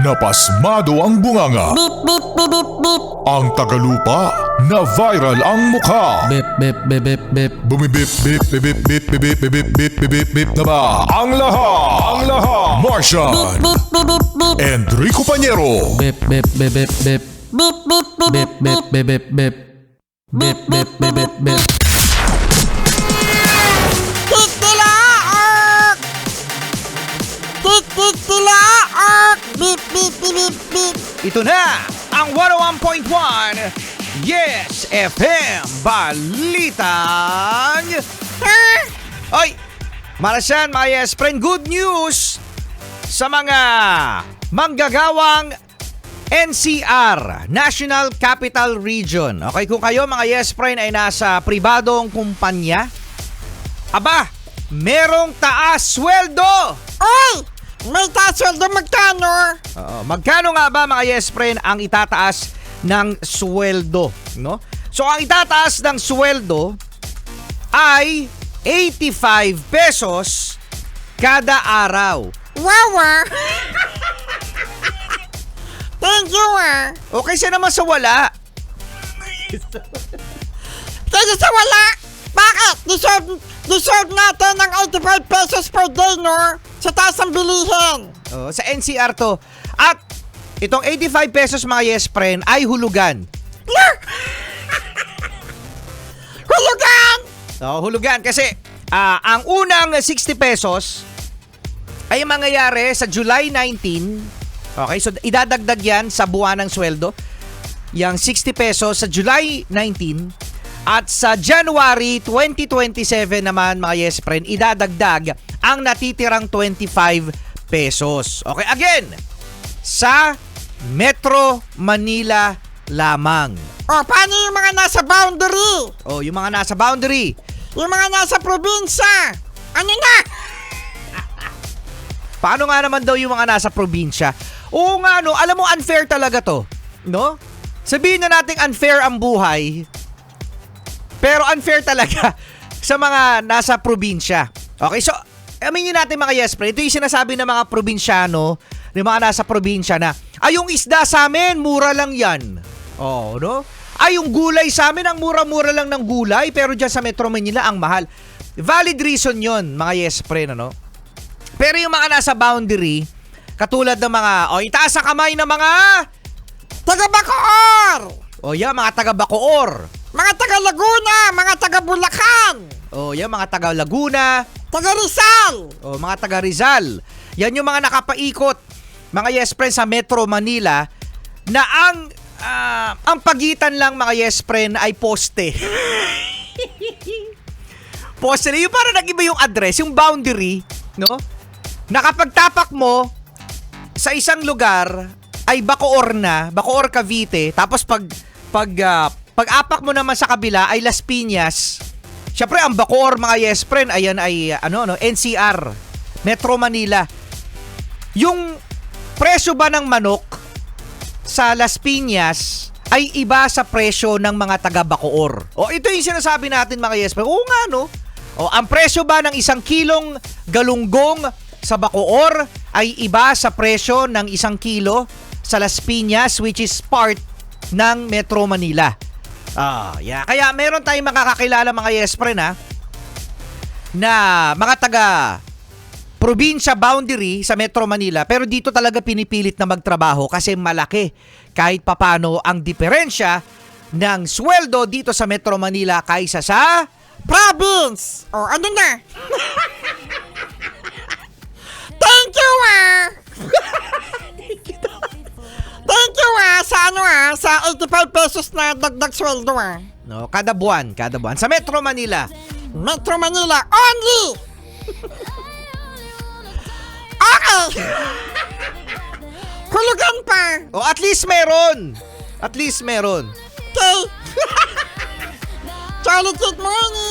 napasmado ang bunganga. Beep, beep, beep, beep, beep. Ang tagalupa, na viral ang mukha. Bip, bip, bip, bip, bip. Bumibip, bip, bip, bip, bip, bip, bip, bip, bip, bip, bip na ba? Ang lahat, Martian, Beep, beep, beep, beep. Enrico Pañero, Bip, bip, bip, bip, bip. Beep, beep, beep, Bip, bip, bip, bip, bip. Bip, bip, bip, bip, bip. Titilaok! Titilaok! Beep, beep, beep, beep, beep. Ito na ang 101.1 Yes FM Balitang Oy, Marasyan, mga Yes Friend, good news sa mga manggagawang NCR, National Capital Region. Okay, kung kayo mga Yes Friend ay nasa pribadong kumpanya, aba, merong taas sweldo. Oy! May tasweldo magkano? Magkano nga ba mga Yes Friend ang itataas ng sweldo, no? So ang itataas ng sweldo ay 85 pesos kada araw. Wow, Thank you, Okay siya naman sa wala. Kaya sa wala. Bakit? Deserve natin ng 85 pesos per day, no? Sa taas ng bilihin. Sa NCR to. At itong 85 pesos mga Yes Friend ay hulugan. Hulugan! Hulugan kasi ang unang 60 pesos ay mangyayari sa July 19. Okay, so idadagdag yan sa buwan ng sweldo. Yang 60 pesos sa July 19 at sa January 2027 naman mga Yes Friend, idadagdag ang natitirang 25 pesos. Okay, again, sa Metro Manila lamang. Paano yung mga nasa boundary? Yung mga nasa boundary. Yung mga nasa probinsya? Ano na? Paano nga naman daw yung mga nasa probinsya? Oo nga, no, alam mo, unfair talaga to, no? Sabihin na nating unfair ang buhay, pero unfair talaga sa mga nasa probinsya. Okay, so, aminin natin mga Yes Friend, ito yung sinasabi ng mga probinsyano, ng mga nasa probinsya na, yung isda sa amin, mura lang yan. No? Yung gulay sa amin, ang mura-mura lang ng gulay, pero dyan sa Metro Manila, ang mahal. Valid reason yon mga Yes Friend, ano? Pero yung mga nasa boundary, katulad ng mga, itaas ang kamay ng mga Taga-Bacoor! mga taga-Bacoor. Mga taga-Laguna! Mga taga-Bulacan! Mga taga-Laguna. Taga-Rizal! Mga taga-Rizal. Yan yung mga nakapaikot, mga Yes Friend, sa Metro Manila, na ang pagitan lang mga Yes Friend ay poste. Poste, yung parang nag-iba yung address, yung boundary, no? Nakapagtapak mo sa isang lugar ay Bacoor na, Bacoor Cavite, tapos pag-apak mo naman sa kabila ay Las Piñas. Syempre ang Bacoor mga Yes Friend, ayan ay NCR, Metro Manila. Yung presyo ba ng manok sa Las Piñas ay iba sa presyo ng mga taga Bacoor. Ito yung sinasabi natin mga Yes Friend. Oo nga, no? Ang presyo ba ng 1 kilong galunggong sa Bacoor ay iba sa presyo ng 1 kilo sa Las Piñas, which is part ng Metro Manila. Kaya meron tayong makakakilala mga Yes Friend, na mga taga probinsya boundary sa Metro Manila, pero dito talaga pinipilit na magtrabaho kasi malaki kahit papano ang diferensya ng sweldo dito sa Metro Manila kaysa sa province! Ano na? Thank you, Thank you, sa 85 pesos na dagdag sweldo, No, kada buwan sa Metro Manila. Metro Manila only! Okay! Hulugan pa! At least meron. Okay! Charlie, good morning!